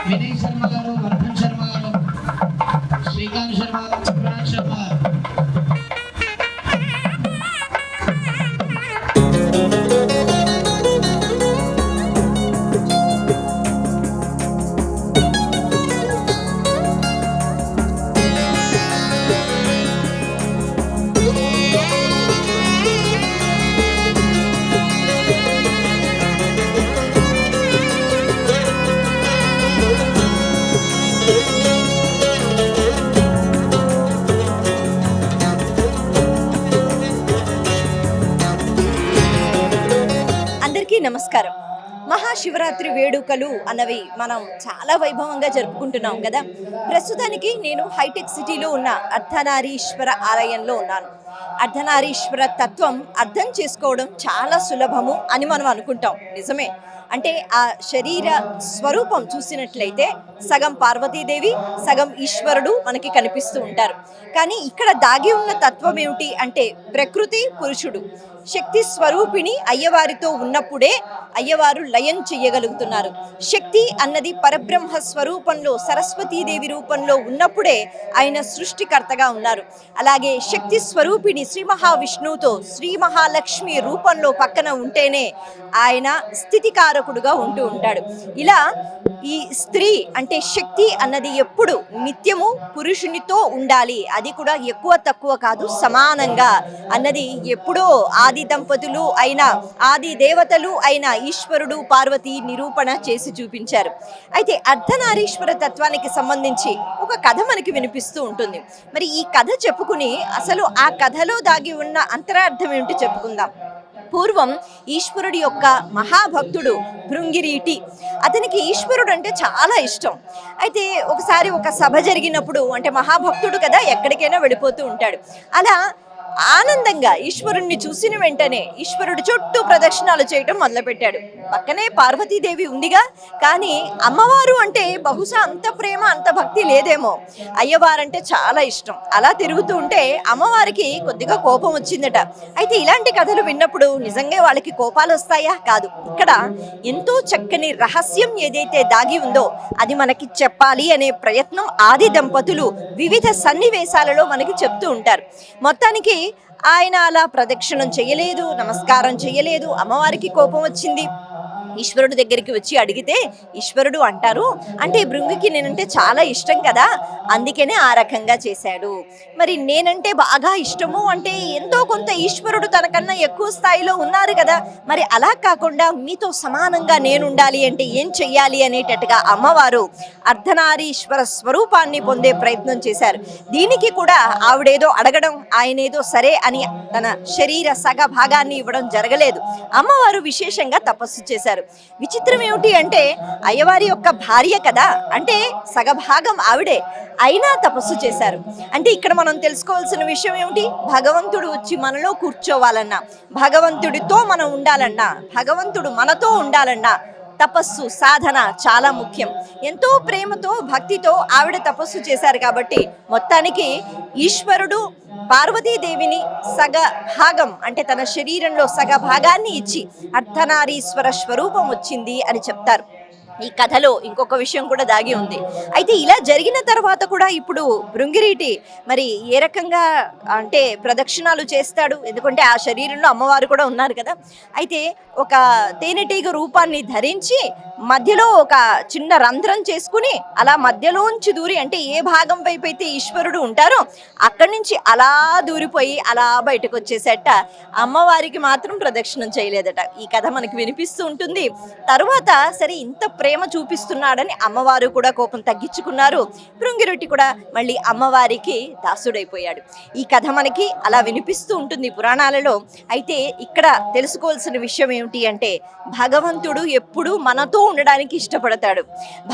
विनय शर्मा गारू, वर्धन शर्मा गारू, श्रीकांत शर्मा, प्राण शर्मा। నమస్కారం. మహాశివరాత్రి వేడుకలు అన్నవి మనం చాలా వైభవంగా జరుపుకుంటున్నాం కదా. ప్రస్తుతానికి నేను హైటెక్ సిటీలో ఉన్న అర్ధనారీశ్వర ఆలయంలో ఉన్నాను. అర్ధనారీశ్వర తత్వం అర్థం చేసుకోవడం చాలా సులభము అని మనం అనుకుంటాం. నిజమే. అంటే ఆ శరీర స్వరూపం చూసినట్లయితే సగం పార్వతీదేవి, సగం ఈశ్వరుడు మనకి కనిపిస్తూ ఉంటారు. కానీ ఇక్కడ దాగి ఉన్న తత్వం ఏమిటి అంటే ప్రకృతి పురుషుడు, శక్తి స్వరూపిణి అయ్యవారితో ఉన్నప్పుడే అయ్యవారు లయం చెయ్యగలుగుతున్నారు. శక్తి అన్నది పరబ్రహ్మ స్వరూపంలో సరస్వతీదేవి రూపంలో ఉన్నప్పుడే ఆయన సృష్టికర్తగా ఉన్నారు. అలాగే శక్తి స్వరూపిణి శ్రీ మహావిష్ణువుతో శ్రీ మహాలక్ష్మి రూపంలో పక్కన ఉంటేనే ఆయన స్థితికారకుడుగా ఉంటూ ఉంటాడు. ఇలా ఈ స్త్రీ అంటే శక్తి అన్నది ఎప్పుడు నిత్యము పురుషునితో ఉండాలి, అది కూడా ఎక్కువ తక్కువ కాదు, సమానంగా అన్నది ఎప్పుడో ఆది దంపతులు అయిన ఆది దేవతలు అయిన ఈశ్వరుడు పార్వతి నిరూపణ చేసి చూపించారు. అయితే అర్ధనారీశ్వర తత్వానికి సంబంధించి ఒక కథ మనకి వినిపిస్తూ ఉంటుంది. మరి ఈ కథ చెప్పుకుని అసలు ఆ కథలో దాగి ఉన్న అంతరార్థం ఏమిటి చెప్పుకుందాం. పూర్వం ఈశ్వరుడి యొక్క మహాభక్తుడు భృంగిరీటి, అతనికి ఈశ్వరుడు అంటే చాలా ఇష్టం. అయితే ఒకసారి ఒక సభ జరిగినప్పుడు, అంటే మహాభక్తుడు కదా ఎక్కడికైనా వెళ్ళిపోతూ ఉంటాడు, అలా ఆనందంగా ఈశ్వరుణ్ణి చూసిన వెంటనే ఈశ్వరుడు చుట్టూ ప్రదక్షిణాలు చేయటం మొదలుపెట్టాడు. పక్కనే పార్వతీదేవి ఉందిగా, కానీ అమ్మవారు అంటే బహుశా అంత ప్రేమ అంత భక్తి లేదేమో, అయ్యవారంటే చాలా ఇష్టం. అలా తిరుగుతూ ఉంటే అమ్మవారికి కొద్దిగా కోపం వచ్చిందట. అయితే ఇలాంటి కథలు విన్నప్పుడు నిజంగా వాళ్ళకి కోపాలు వస్తాయా? కాదు. ఇక్కడ ఎంతో చక్కని రహస్యం ఏదైతే దాగి ఉందో అది మనకి చెప్పాలి అనే ప్రయత్నం ఆది దంపతులు వివిధ సన్నివేశాలలో మనకి చెప్తూ ఉంటారు. మొత్తానికి ఆయన అలా ప్రదక్షిణం చేయలేదు, నమస్కారం చేయలేదు, అమ్మవారికి కోపం వచ్చింది. ఈశ్వరుడు దగ్గరికి వచ్చి అడిగితే ఈశ్వరుడు అంటారు, అంటే భృంగికి నేనంటే చాలా ఇష్టం కదా, అందుకనే ఆ రకంగా చేశాడు. మరి నేనంటే బాగా ఇష్టము అంటే ఎంతో కొంత ఈశ్వరుడు తనకన్నా ఎక్కువ స్థాయిలో ఉన్నారు కదా, మరి అలా కాకుండా మీతో సమానంగా నేను ఉండాలి అంటే ఏం చెయ్యాలి అనేటట్టుగా అమ్మవారు అర్ధనారీశ్వర స్వరూపాన్ని పొందే ప్రయత్నం చేశారు. దీనికి కూడా ఆవిడేదో అడగడం, ఆయనేదో సరే అని తన శరీర సగ భాగాన్ని ఇవ్వడం జరగలేదు. అమ్మవారు విశేషంగా తపస్సు చేశారు. విచిత్రం ఏమిటి అంటే అయ్యవారి యొక్క భార్య కదా, అంటే సగభాగం ఆవిడే, అయినా తపస్సు చేశారు. అంటే ఇక్కడ మనం తెలుసుకోవాల్సిన విషయం ఏమిటి, భగవంతుడు వచ్చి మనలో కూర్చోవాలన్నా, భగవంతుడితో మనం ఉండాలన్నా, భగవంతుడు మనతో ఉండాలన్నా తపస్సు సాధన చాలా ముఖ్యం. ఎంతో ప్రేమతో భక్తితో ఆవిడ తపస్సు చేశారు. కాబట్టి మొత్తానికి ఈశ్వరుడు పార్వతీదేవిని సగ భాగం అంటే తన శరీరంలో సగ భాగాన్ని ఇచ్చి అర్ధనారీశ్వర స్వరూపం వచ్చింది అని చెప్తారు. ఈ కథలో ఇంకొక విషయం కూడా దాగి ఉంది. అయితే ఇలా జరిగిన తర్వాత కూడా ఇప్పుడు భృంగిరీటి మరి ఏ రకంగా అంటే ప్రదక్షిణాలు చేస్తాడు, ఎందుకంటే ఆ శరీరంలో అమ్మవారు కూడా ఉన్నారు కదా. అయితే ఒక తేనెటీగ రూపాన్ని ధరించి మధ్యలో ఒక చిన్న రంధ్రం చేసుకుని అలా మధ్యలోంచి దూరి, అంటే ఏ భాగం వైపు అయితే ఈశ్వరుడు ఉంటారో అక్కడి నుంచి అలా దూరిపోయి అలా బయటకు వచ్చేసేట. అమ్మవారికి మాత్రం ప్రదక్షిణం చేయలేదట. ఈ కథ మనకి వినిపిస్తూ ఉంటుంది. తరువాత సరే ఇంత ప్రేమ చూపిస్తున్నాడని అమ్మవారు కూడా కోపం తగ్గించుకున్నారు. భృంగిరెడ్డి కూడా మళ్ళీ అమ్మవారికి దాసుడైపోయాడు. ఈ కథ మనకి అలా వినిపిస్తూ ఉంటుంది పురాణాలలో. అయితే ఇక్కడ తెలుసుకోవాల్సిన విషయం ఏమిటి అంటే భగవంతుడు ఎప్పుడూ మనతో ఉండడానికి ఇష్టపడతాడు.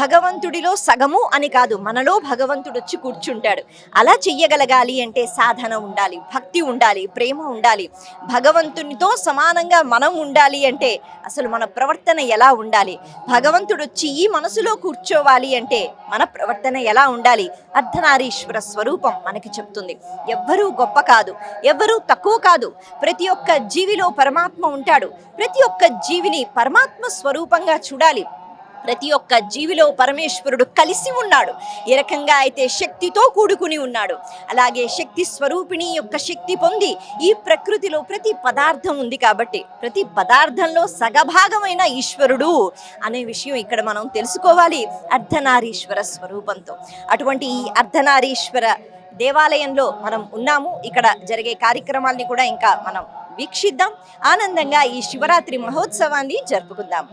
భగవంతుడిలో సగము అని కాదు, మనలో భగవంతుడు వచ్చి కూర్చుంటాడు. అలా చెయ్యగలగాలి అంటే సాధన ఉండాలి, భక్తి ఉండాలి, ప్రేమ ఉండాలి. భగవంతునితో సమానంగా మనం ఉండాలి అంటే అసలు మన ప్రవర్తన ఎలా ఉండాలి, భగవంతుడు వచ్చి ఈ మనసులో కూర్చోవాలి అంటే మన ప్రవర్తన ఎలా ఉండాలి, అర్ధనారీశ్వర స్వరూపం మనకి చెప్తుంది. ఎవ్వరూ గొప్ప కాదు, ఎవ్వరూ తక్కువ కాదు. ప్రతి ఒక్క జీవిలో పరమాత్మ ఉంటాడు. ప్రతి ఒక్క జీవిని పరమాత్మ స్వరూపంగా చూడాలి. ప్రతి ఒక్క జీవిలో పరమేశ్వరుడు కలిసి ఉన్నాడు. ఏ రకంగా అయితే శక్తితో కూడుకుని ఉన్నాడు, అలాగే శక్తి స్వరూపిణి యొక్క శక్తి పొంది ఈ ప్రకృతిలో ప్రతి పదార్థం ఉంది. కాబట్టి ప్రతి పదార్థంలో సగభాగమైన ఈశ్వరుడు అనే విషయం ఇక్కడ మనం తెలుసుకోవాలి అర్ధనారీశ్వర స్వరూపంతో. అటువంటి ఈ అర్ధనారీశ్వర దేవాలయంలో మనం ఉన్నాము. ఇక్కడ జరిగే కార్యక్రమాల్ని కూడా ఇంకా మనం వీక్షిద్దాం, ఆనందంగా ఈ శివరాత్రి మహోత్సవాన్ని జరుపుకుందాం.